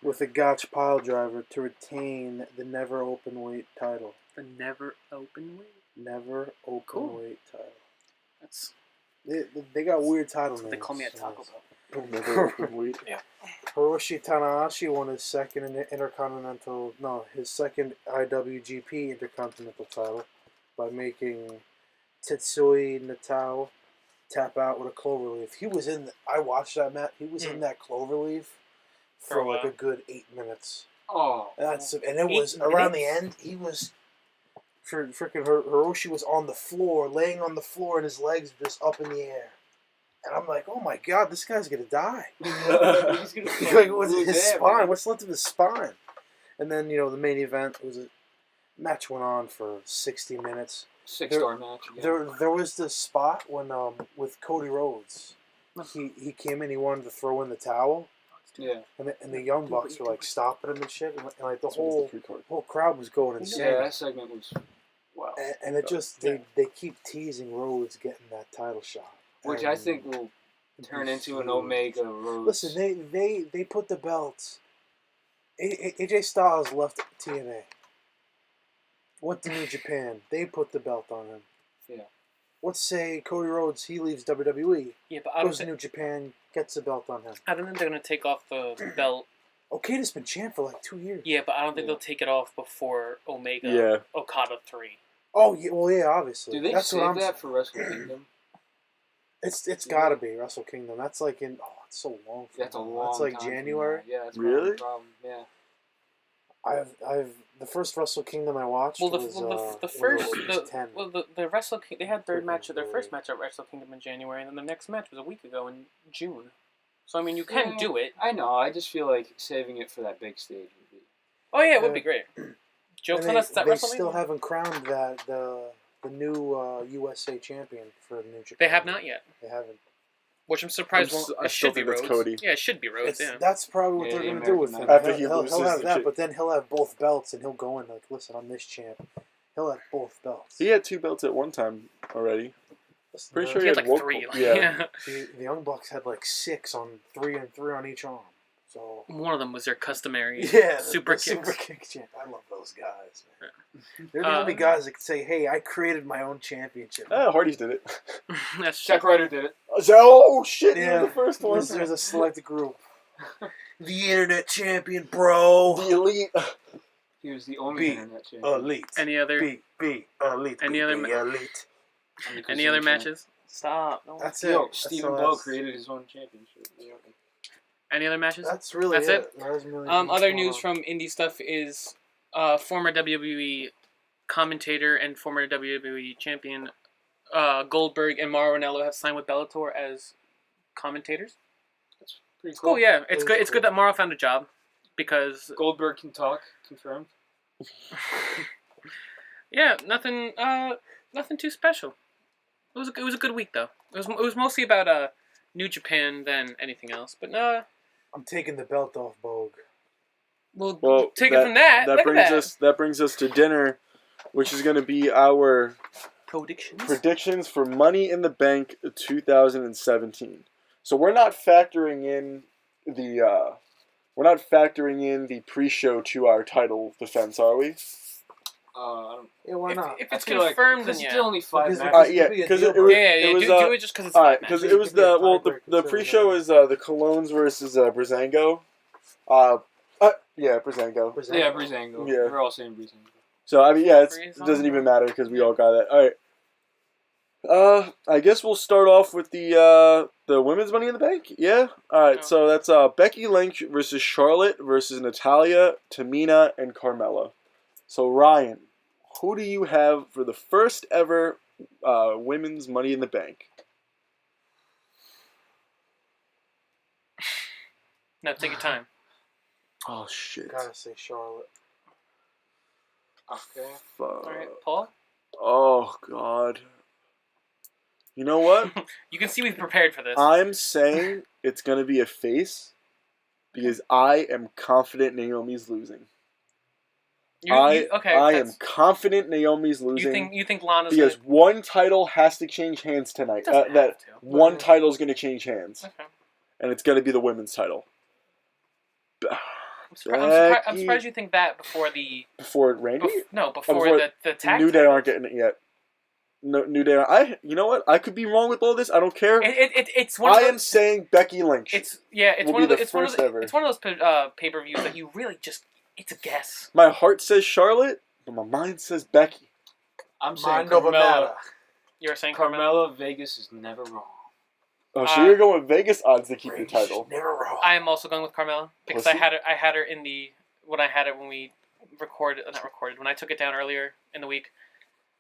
with a Gotch piledriver to retain the never openweight title. The never openweight? Never openweight title. That's... They got weird title names. They call me a Taco Bell. Never openweight. Yeah. Hiroshi Tanahashi won his second his second IWGP Intercontinental title by making Tetsuya Naito tap out with a cloverleaf. He was I watched that match. He was in that cloverleaf for like a good 8 minutes. Oh. And it was around the end. He was freaking Hiroshi was on the floor, laying on the floor, and his legs just up in the air. And I'm like, oh my god, this guy's gonna die. He's gonna Like, what's his spine? Man. What's left of his spine? And then the main event was a match went on for 60 minutes. 6-star match. Yeah. There was this spot when with Cody Rhodes, he came in, he wanted to throw in the towel. Yeah. And the Young Bucks were like stopping him and shit, and like the whole crowd was going insane. Yeah, that segment was wow. And it just they keep teasing Rhodes getting that title shot, which I think will turn into an Omega Rhodes. Listen, they put the belts. AJ Styles left TNA. Went to New Japan. They put the belt on him. Yeah. Let's say Cody Rhodes, he leaves WWE. Yeah, but I goes to New Japan, gets the belt on him. I don't think they're gonna take off the belt. Okada's been champ for like 2 years. Yeah, but I don't think they'll take it off before Omega. Okada 3. Oh yeah, well yeah, obviously. Do they save that for Wrestle Kingdom? It's gotta be Wrestle Kingdom. That's like it's so long. That's a long. That's like January. Yeah, that's really. Yeah. I've the first Wrestle Kingdom I watched. Well, the Wrestle Kingdom, they had their first match at Wrestle Kingdom in January, and then the next match was a week ago in June. So I mean, you can do it. I know. I just feel like saving it for that big stage would be. Oh yeah, it would be great. Jokes on us. They still haven't crowned the new USA champion for New Japan. They have not yet. They haven't. Which I'm surprised won't. It should be Rhodes. Cody. Yeah, it should be Rhodes. Yeah. That's probably what they're going to do with him. After he'll have that, but then he'll have both belts, and he'll go in like, listen, I'm this champ. He'll have both belts. He had 2 belts at one time already. Pretty sure he had like 3. Yeah. The Young Bucks had like 6 on 3 and 3 on each arm. So one of them was their customary super kick champ. I love those guys, man. They're the only guys that can say, "Hey, I created my own championship." Hardys did it. That's Jack Ryder did it. Oh shit! Yeah, the first one. There's a select group. The internet champion, bro. The elite. He was the only internet champion. Elite. Any other? Elite. Elite. Any other matches? Stop. No. That's it. Stephen Bell created his own championship. Yeah. Any other matches? That's it. Other news from indie stuff is former WWE commentator and former WWE champion Goldberg and Mauro Ranallo have signed with Bellator as commentators. That's pretty cool. Cool, yeah. It's good. It's good that Mauro found a job because Goldberg can talk. Confirmed. Yeah, nothing too special. It was a good week though. It was mostly about New Japan than anything else. But no. I'm taking the belt off Bogue. Well, take it from that. That brings us to dinner, which is going to be our predictions for Money in the Bank 2017. So we're not factoring in the pre-show to our title defense, are we? Yeah, why not? If it's confirmed, then it's still only 5 matches. Because do it just because it's 5 matches. Because it was the pre-show is the Colognes versus Breezango. Breezango. Yeah, Breezango. Yeah. We're all saying Breezango. So I mean, it doesn't even matter because we all got it. All right. I guess we'll start off with the women's Money in the Bank. Yeah. All right. So that's Becky Lynch versus Charlotte versus Natalya, Tamina, and Carmella. So Ryan, who do you have for the first ever women's Money in the Bank? No, take your time. Oh shit! Gotta say Charlotte. Okay. All right, Paul. Oh god. You know what? You can see we've prepared for this. I'm saying it's gonna be a face because I am confident Naomi's losing. I am confident Naomi's losing. You think Lana's because one title has to change hands tonight. One title is going to change hands, and it's going to be the women's title. I'm surprised you think that before Randy. before the tag. New Day aren't getting it yet. New Day. You know what? I could be wrong with all this. I don't care. It's one. I am saying Becky Lynch. It's one of those pay-per-views that you really just. It's a guess. My heart says Charlotte, but my mind says Becky. I'm saying Carmella. You're saying Carmella. Vegas is never wrong. Oh, so you're going with Vegas odds to keep the title. Never wrong. I am also going with Carmella because I had her in the when we recorded, not recorded, when I took it down earlier in the week.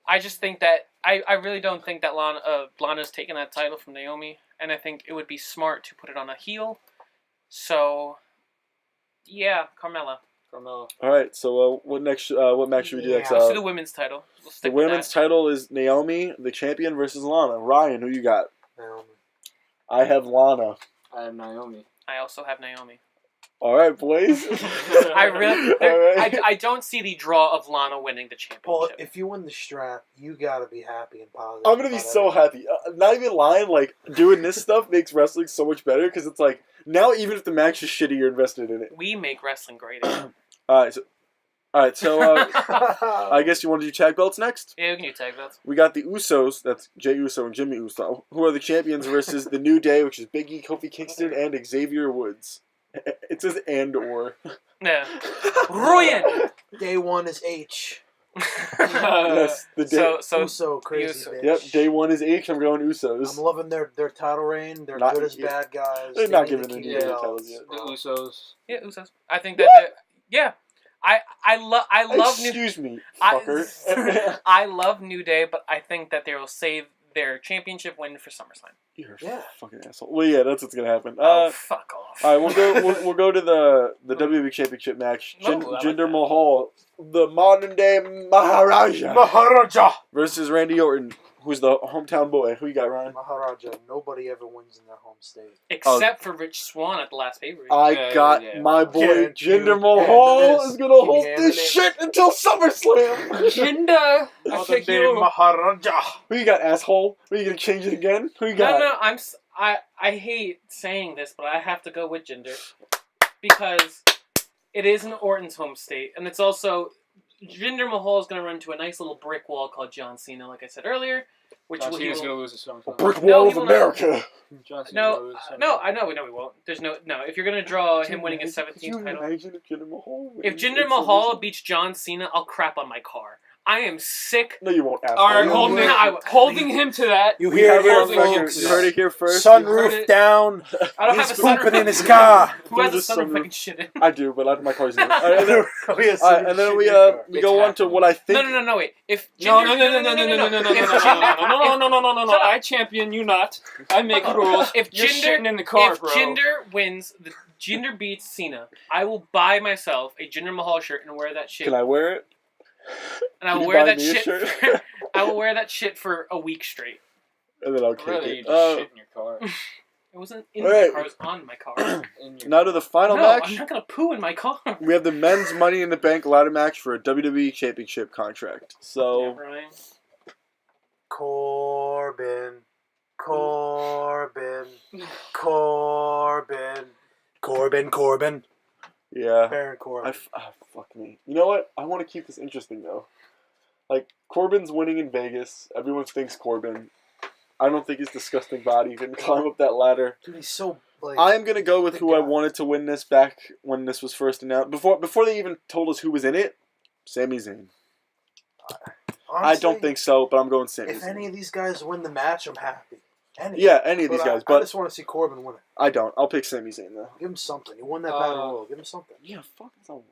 I just think that I really don't think that Lana's taking that title from Naomi, and I think it would be smart to put it on a heel. So, yeah, Carmella. All right. So, what next? What match should we do next? Let's do the women's title. The women's title is Naomi, the champion, versus Lana. Ryan, who you got? Naomi. I have Lana. I have Naomi. I also have Naomi. All right, boys. I don't see the draw of Lana winning the championship. Paul, if you win the strap, you gotta be happy and positive. I'm gonna be so happy. Not even lying. Like doing this stuff makes wrestling so much better because it's like now even if the match is shitty, you're invested in it. We make wrestling great. All right. So I guess you want to do tag belts next? Yeah, we can do tag belts. We got the Usos. That's Jey Uso and Jimmy Uso, who are the champions versus the New Day, which is Big E, Kofi Kingston, and Xavier Woods. It says and or. Yeah. Ruin! Day one is H. Yes, the day. Uso, crazy bitch. Yep, day one is H. I'm going Usos. I'm loving their title reign. They're Not good as yet. bad guys. They're not giving any titles yet. The Usos. Yeah, Usos. I think that. Yeah. I love Excuse me, fucker. I love New Day, but I think that they will save their championship win for SummerSlam. You're a fucking asshole. Well, yeah, that's what's gonna happen. Fuck off. All right, we'll go to the WWE Championship match. Jinder Mahal, the modern day Maharaja, versus Randy Orton, who's the hometown boy. Who you got, Ryan? Maharaja. Nobody ever wins in their home state. Except for Rich Swann at the last pay-per-view. I got my boy Jinder Mahal is gonna hold this shit until SummerSlam. Jinder, I pick you. Maharaja. Who you got, asshole? Are you gonna change it again? Who you got? No, I hate saying this, but I have to go with Jinder because it is in Orton's home state, and it's also Jinder Mahal is going to run into a nice little brick wall called John Cena, like I said earlier. Which John Cena's going to lose at SummerSlam. Brick wall of America. I know we won't. There's no. If you're going to draw him winning his 17th title, if Jinder Mahal beats John Cena, I'll crap on my car. I am sick. No, you won't. Asshole. All right, holding him to that. You heard it here first. Sunroof down. I don't have a sunroof sunroof in his car. Who has a sunroof I can shit in? I do, but my car's in it. And then we go on to what I think. No, wait. If no. I champion you not. I make rules. If you're shitting in the car, bro. If Jinder wins, Jinder beats Cena, I will buy myself a Jinder Mahal shirt and wear that shit. Can I wear it? And I will wear that shit. I will wear that shit for a week straight. And then I'll kick really, it. You just shit in your car. It wasn't in my car. It was on my car. Now to the final match. I'm not gonna poo in my car. We have the men's Money in the Bank ladder match for a WWE Championship contract. So. Yeah, Brian. Corbin. Yeah. Baron Corbin. Fuck me. You know what? I want to keep this interesting, though. Like, Corbin's winning in Vegas. Everyone thinks Corbin. I don't think his disgusting body can climb up that ladder. Dude, he's so... I'm going to go with who I wanted to win this back when this was first announced. Before they even told us who was in it, Sami Zayn. Honestly, I don't think so, but I'm going Sami Zayn. If any of these guys win the match, I'm happy. Any of these guys. I just want to see Corbin win it. I don't. I'll pick Sami Zayn, though. Give him something. He won that battle royal. Give him something. Yeah, fuck, it's a lot.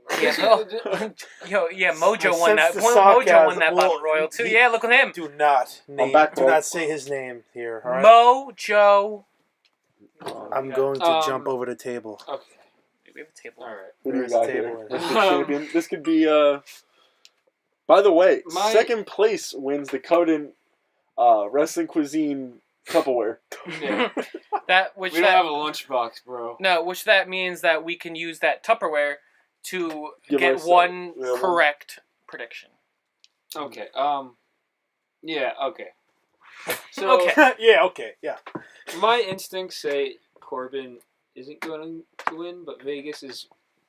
Mojo won that. Mojo won that battle royal too. Yeah, look at him. Do not say his name here. All right? Mojo. I'm going to jump over the table. Okay. We have a table. All right. What do you got here? This could be. By the way, second place wins the Coden Wrestling Cuisine Tupperware. Yeah. We don't have a lunchbox, bro. No, which that means that we can use that Tupperware to get one correct prediction. Okay. Yeah. Okay. So. Okay. Yeah. My instincts say Corbin isn't going to win, but Vegas is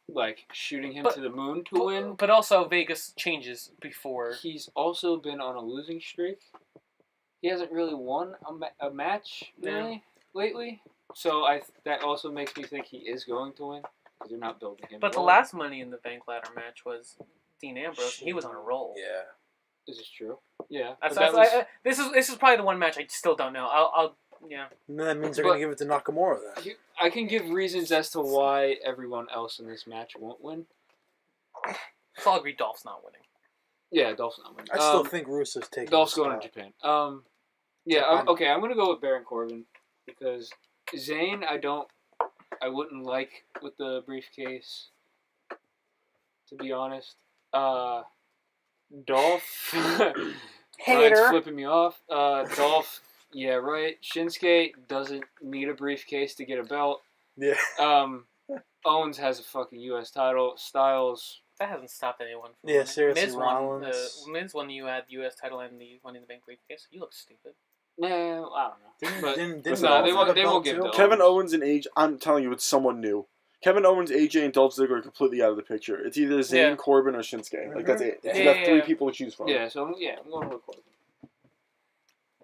like shooting him to the moon to win. But also Vegas changes before. He's also been on a losing streak. He hasn't really won a match lately. So that also makes me think he is going to win because they're not building him. But the last Money in the Bank ladder match was Dean Ambrose. He was on a roll. Yeah. Is this true? Yeah. This is probably the one match I still don't know. I'll yeah. And that means they're going to give it to Nakamura then. I can give reasons as to why everyone else in this match won't win. So I'll agree Dolph's not winning. Yeah, Dolph's not winning. I still think Russo's taking Dolph's going to Japan. I'm going to go with Baron Corbin because Zayn, I wouldn't like with the briefcase, to be honest. Dolph, Brian's flipping me off. Dolph, yeah, right. Shinsuke doesn't need a briefcase to get a belt. Yeah. Owens has a fucking U.S. title. Styles. That hasn't stopped anyone from winning. Seriously, Miz won the U.S. title and the Money in the Bank briefcase. You look stupid. Nah, I don't know. They won't give it to Kevin Owens and AJ. I'm telling you, it's someone new. Kevin Owens, AJ, and Dolph Ziggler are completely out of the picture. It's either Zayn, Corbin, or Shinsuke. Like that's it. You got three people to choose from. Yeah, so I'm going with Corbin.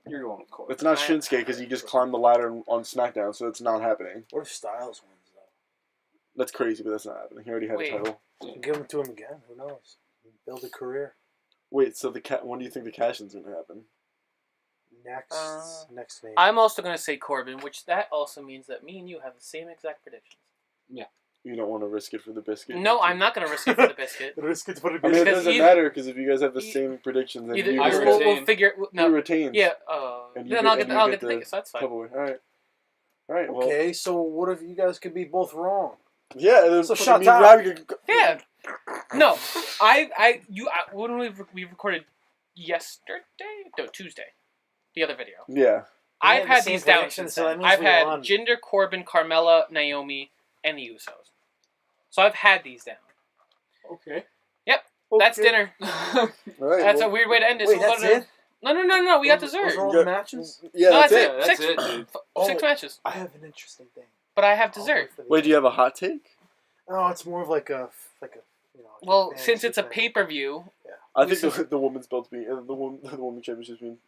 You're going with Corbin. It's not Shinsuke because he just climbed the ladder on SmackDown, so it's not happening. What if Styles wins though? That's crazy, but that's not happening. He already had a title. Give him to him again. Who knows? Build a career. Wait, so when do you think the cash-in's going to happen? Next name. I'm also going to say Corbin, which that also means that me and you have the same exact predictions. Yeah. You don't want to risk it for the biscuit? No, I'm not going to risk it for the biscuit. Risk it for the biscuit. I mean, it doesn't matter because if you guys have the same predictions, then we'll figure. No, you retain. Yeah. Then I'll get the tickets. So that's fine. All right. Okay. Well, so what if you guys could be both wrong? Yeah. So shut up. Yeah. No, when we recorded yesterday, no, Tuesday, the other video. Yeah. I've had these down since then. I've had Jinder, Corbin, Carmella, Naomi, and the Usos. So I've had these down. Okay. Yep. Okay. That's dinner. That's a weird way to end it. Wait, that's it? No. We got dessert. Those are all the matches? Yeah, no, that's it. That's it, dude. 6 matches. I have an interesting thing. But I have dessert. Wait, do you have a hot take? No, it's more of like a well, since it's a pay-per-view. Yeah. I think the women's belts being the women's championships being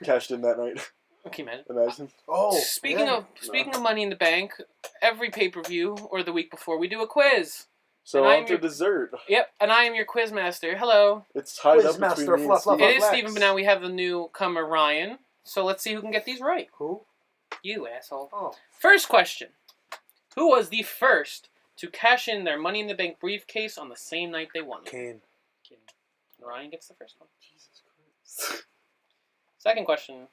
cashed in that night. Can you imagine? Oh, speaking of Money in the Bank, every pay-per-view or the week before we do a quiz. So on to dessert. Yep, and I am your quiz master. Hello. It's tied up between me and Steve. It is Steven, but now we have the newcomer Ryan. So let's see who can get these right. Who? You asshole. Oh. First question: who was the first to cash in their Money in the Bank briefcase on the same night they won it? Kane. Ryan gets the first one. Jesus Christ. Second question.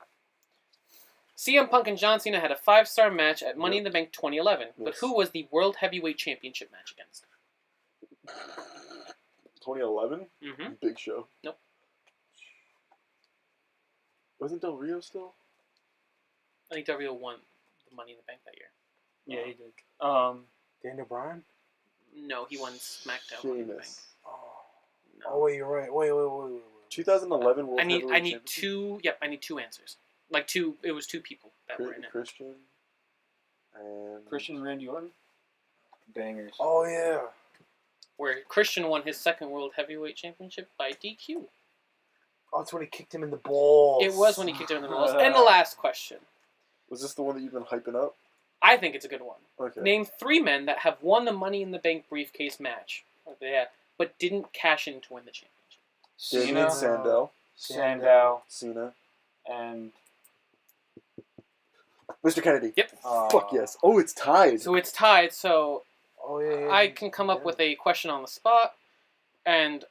CM Punk and John Cena had a 5-star match at Money in the Bank 2011, but who was the World Heavyweight Championship match against? 2011? Mm-hmm. Big Show. Nope. Wasn't Del Rio still? I think Del Rio won the Money in the Bank that year. Yeah, he did. Daniel Bryan? No, he won SmackDown Money in the Bank. Oh, wait, you're right. Wait. 2011 World Heavyweight I need two. Yep, I need two answers. Like two. It was two people that were in it. Christian and Randy Orton. Bangers. Oh yeah. Where Christian won his second World Heavyweight Championship by DQ. Oh, that's when he kicked him in the balls. It was when he kicked him in the balls. And the last question. Was this the one that you've been hyping up? I think it's a good one. Okay. Name 3 men that have won the Money in the Bank briefcase match. Yeah, but didn't cash in to win the championship. Sandow. Cena. And Mr. Kennedy. Yep. Fuck yes. Oh, it's tied. So it's tied. So yeah. I can come up with a question on the spot, and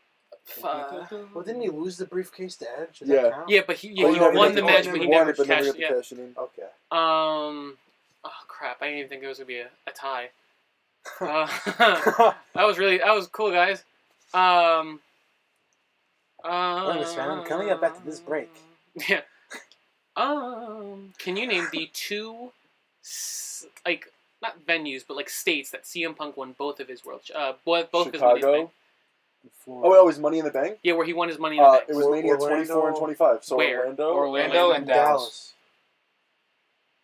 well, didn't he lose the briefcase to Edge? Yeah, but he won the match, but he never cashed. Yeah. Okay. Oh crap! I didn't even think it was gonna be a tie. That was cool, guys. Thanks, man. I'm coming up after this break. Yeah. Can you name the 2, not venues, but like states that CM Punk won both of his both of his Money in the Bank? Oh, it was Money in the Bank? Yeah, where he won his Money in the Bank. It was Mania 24 and 25. So where? Orlando and Dallas.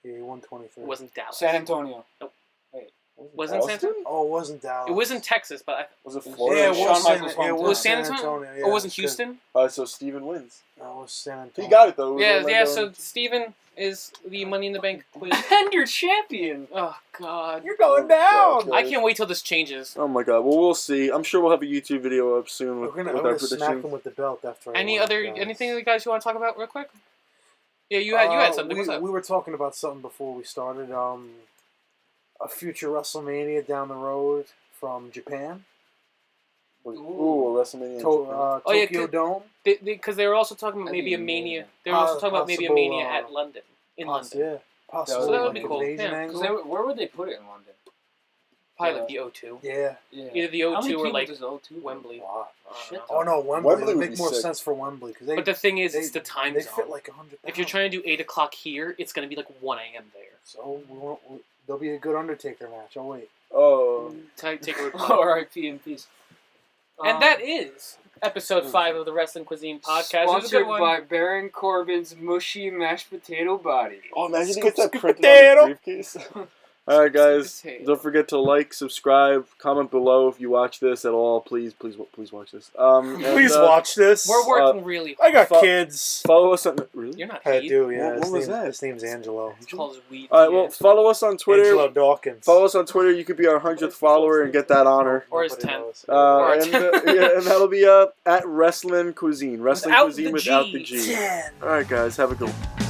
Yeah, he won 23. It wasn't Dallas. San Antonio. Nope. Wait. Wasn't San Antonio? Oh, it wasn't Dallas. It was in Texas, but Was it Florida? Yeah, it Shawn was Michaels' San, yeah, it hometown. was San San Antonio? Antonio. Yeah, Or wasn't good. Houston? So Steven wins. No, it was San Antonio. He got it though. Yeah. So Steven is the Money in the Bank queen. And you're champion. Oh God. You're going Oh, down. God. I can't wait till this changes. Oh my God. Well, we'll see. I'm sure we'll have a YouTube video up soon We're with gonna our smack predictions. him with the belt after. I Anything you guys you want to talk about real quick? Yeah, you Uh, had something. What's up? We were talking about something before we started. A future WrestleMania down the road from Japan. Ooh, a WrestleMania. Tokyo Dome. Because they were also talking about That'd maybe be a Mania. amazing. They were also talking about maybe a Possible, Mania at London. In London. Yeah, possible. So that would be like cool, invasion yeah. angle. Where would they put it in London? Probably like the O2. Yeah. Either the How many O2 or people like does O2 Wembley. Wow. Shit. Oh no, Wembley. Wembley It would would make be more sick. sense for Wembley because But the thing is, it's the time They zone. fit like 100. If you're trying to do 8 o'clock here, it's going to be like 1 a.m. there. So there'll be a good Undertaker match. Oh wait. Oh. Take a R.I.P. in peace. And that is episode 5 of the Wrestling Cuisine Podcast. It was a Sponsored good one. by Baron Corbin's mushy mashed potato body. Oh, imagine he Scoop, gets that scoop printed potato. on his briefcase. All right, guys. Scoop potato. Don't forget to like, subscribe, comment below if you watch this at all. Please watch this. Please watch this. We're working really I hard. got kids. Follow us on. Really? You're not I Heath. do. Yeah. What his was name- that? His name's Angelo. It's called Weed. All right. Well, follow us on Twitter. Angelo Dawkins. Follow us on Twitter. You could be our 100th follower and get that honor. Or his Nobody 10th. knows. Or a And that'll be at Wrestling Cuisine. Wrestling Without Cuisine the without G. the G. 10. All right, guys. Have a good one.